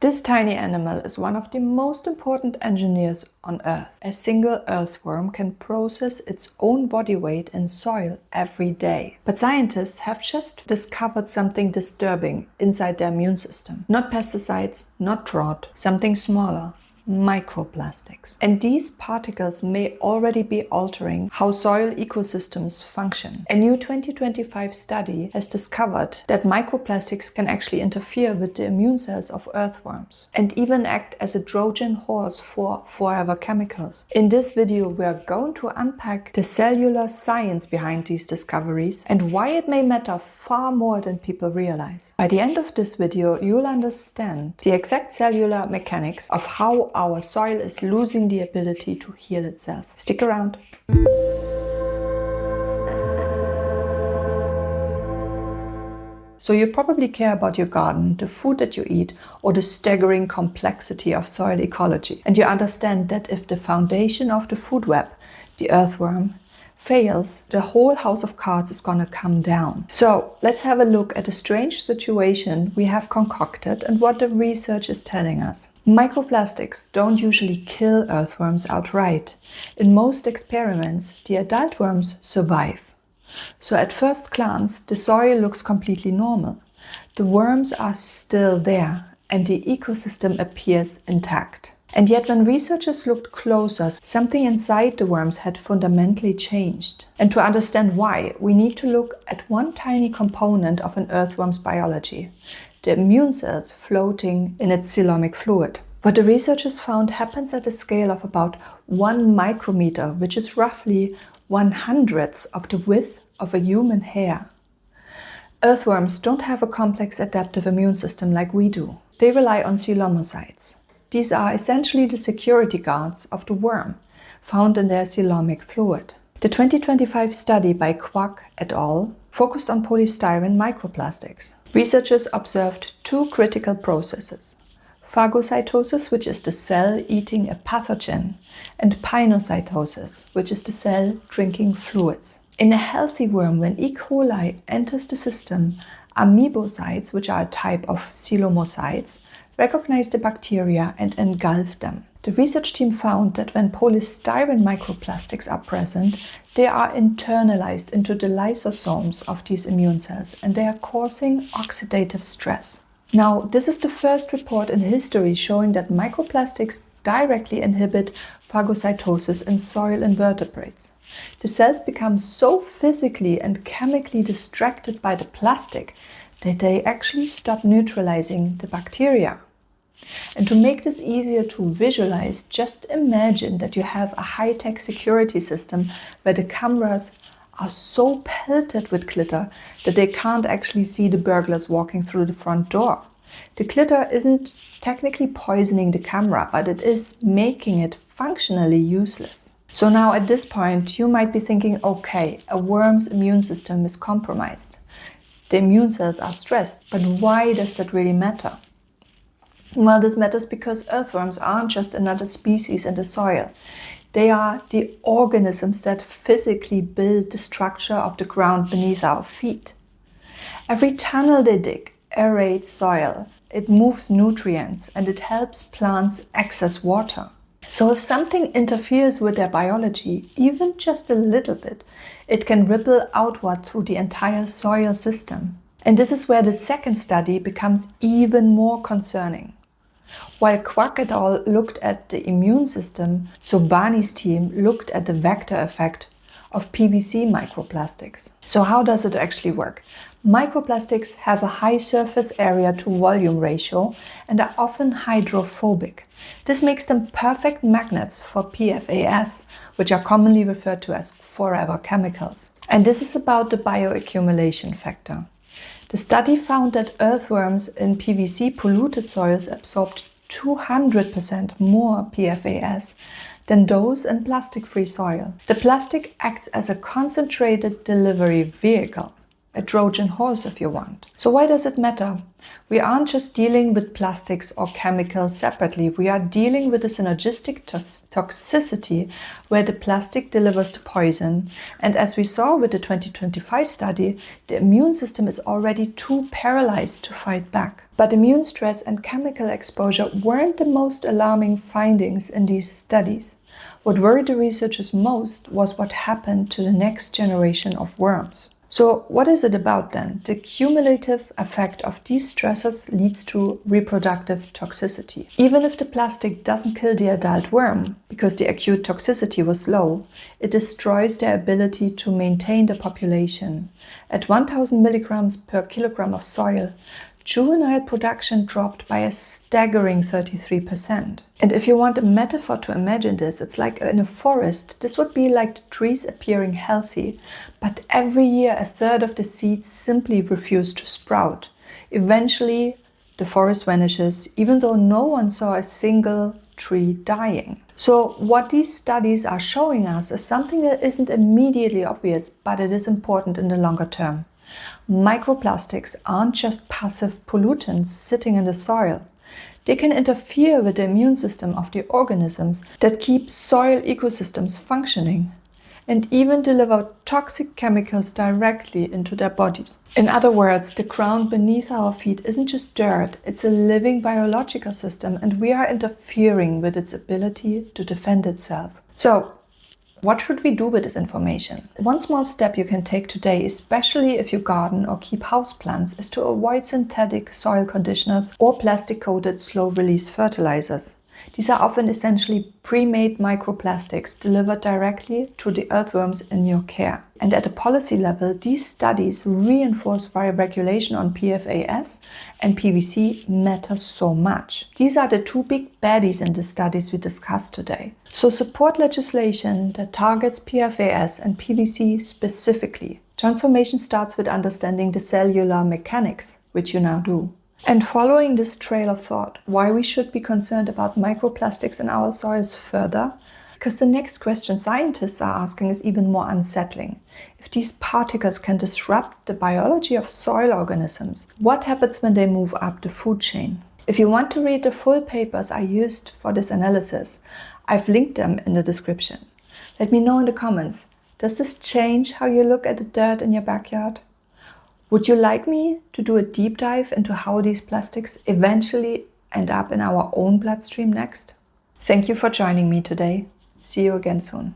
This tiny animal is one of the most important engineers on Earth. A single earthworm can process its own body weight in soil every day. But scientists have just discovered something disturbing inside their immune system. Not pesticides, not drought, something smaller. Microplastics. And these particles may already be altering how soil ecosystems function. A new 2025 study has discovered that microplastics can actually interfere with the immune cells of earthworms and even act as a Trojan horse for forever chemicals. In this video, we are going to unpack the cellular science behind these discoveries and why it may matter far more than people realize. By the end of this video, you'll understand the exact cellular mechanics of how our soil is losing the ability to heal itself. Stick around. So you probably care about your garden, the food that you eat, or the staggering complexity of soil ecology. And you understand that if the foundation of the food web, the earthworm, fails, the whole house of cards is gonna come down. So let's have a look at a strange situation we have concocted and what the research is telling us. Microplastics don't usually kill earthworms outright. In most experiments, the adult worms survive. So at first glance, the soil looks completely normal. The worms are still there and the ecosystem appears intact. And yet when researchers looked closer, something inside the worms had fundamentally changed. And to understand why, we need to look at one tiny component of an earthworm's biology, the immune cells floating in its coelomic fluid. What the researchers found happens at a scale of about 1 micrometer, which is roughly 1/100th of the width of a human hair. Earthworms don't have a complex adaptive immune system like we do. They rely on coelomocytes. These are essentially the security guards of the worm, found in their coelomic fluid. The 2025 study by Kwak et al. Focused on polystyrene microplastics. Researchers observed two critical processes: phagocytosis, which is the cell eating a pathogen, and pinocytosis, which is the cell drinking fluids. In a healthy worm, when E. coli enters the system, amoebocytes, which are a type of coelomocytes, recognize the bacteria and engulf them. The research team found that when polystyrene microplastics are present, they are internalized into the lysosomes of these immune cells and they are causing oxidative stress. Now, this is the first report in history showing that microplastics directly inhibit phagocytosis in soil invertebrates. The cells become so physically and chemically distracted by the plastic that they actually stop neutralizing the bacteria. And to make this easier to visualize, just imagine that you have a high-tech security system where the cameras are so pelted with glitter that they can't actually see the burglars walking through the front door. The glitter isn't technically poisoning the camera, but it is making it functionally useless. So now at this point, you might be thinking, okay, a worm's immune system is compromised. The immune cells are stressed, but why does that really matter? Well, this matters because earthworms aren't just another species in the soil. They are the organisms that physically build the structure of the ground beneath our feet. Every tunnel they dig aerates soil, it moves nutrients, and it helps plants access water. So if something interferes with their biology, even just a little bit, it can ripple outward through the entire soil system. And this is where the second study becomes even more concerning. While Kwak et al. Looked at the immune system, Sobhani's team looked at the vector effect of PVC microplastics. So how does it actually work? Microplastics have a high surface area to volume ratio and are often hydrophobic. This makes them perfect magnets for PFAS, which are commonly referred to as forever chemicals. And this is about the bioaccumulation factor. The study found that earthworms in PVC polluted soils absorbed 200% more PFAS than those in plastic-free soil. The plastic acts as a concentrated delivery vehicle. a Trojan Horse if you want. So why does it matter? We aren't just dealing with plastics or chemicals separately, we are dealing with a synergistic toxicity where the plastic delivers the poison, and as we saw with the 2025 study, the immune system is already too paralyzed to fight back. But immune stress and chemical exposure weren't the most alarming findings in these studies. What worried the researchers most was what happened to the next generation of worms. So what is it about then? The cumulative effect of these stressors leads to reproductive toxicity. Even if the plastic doesn't kill the adult worm, because the acute toxicity was low, it destroys their ability to maintain the population. At 1000 milligrams per kilogram of soil, juvenile production dropped by a staggering 33%. And if you want a metaphor to imagine this, it's like in a forest. This would be like the trees appearing healthy, but every year a third of the seeds simply refuse to sprout. Eventually, the forest vanishes, even though no one saw a single tree dying. So what these studies are showing us is something that isn't immediately obvious, but it is important in the longer term. Microplastics aren't just passive pollutants sitting in the soil. They can interfere with the immune system of the organisms that keep soil ecosystems functioning, and even deliver toxic chemicals directly into their bodies. In other words, the ground beneath our feet isn't just dirt, it's a living biological system, and we are interfering with its ability to defend itself. So, what should we do with this information? One small step you can take today, especially if you garden or keep houseplants, is to avoid synthetic soil conditioners or plastic-coated slow-release fertilizers. These are often essentially pre-made microplastics delivered directly to the earthworms in your care. And at a policy level, these studies reinforce why regulation on PFAS and PVC matters so much. These are the two big baddies in the studies we discussed today. So support legislation that targets PFAS and PVC specifically. Transformation starts with understanding the cellular mechanics, which you now do. And following this trail of thought, why we should be concerned about microplastics in our soils further, because the next question scientists are asking is even more unsettling. If these particles can disrupt the biology of soil organisms, what happens when they move up the food chain? If you want to read the full papers I used for this analysis, I've linked them in the description. Let me know in the comments, does this change how you look at the dirt in your backyard? Would you like me to do a deep dive into how these plastics eventually end up in our own bloodstream next? Thank you for joining me today. See you again soon.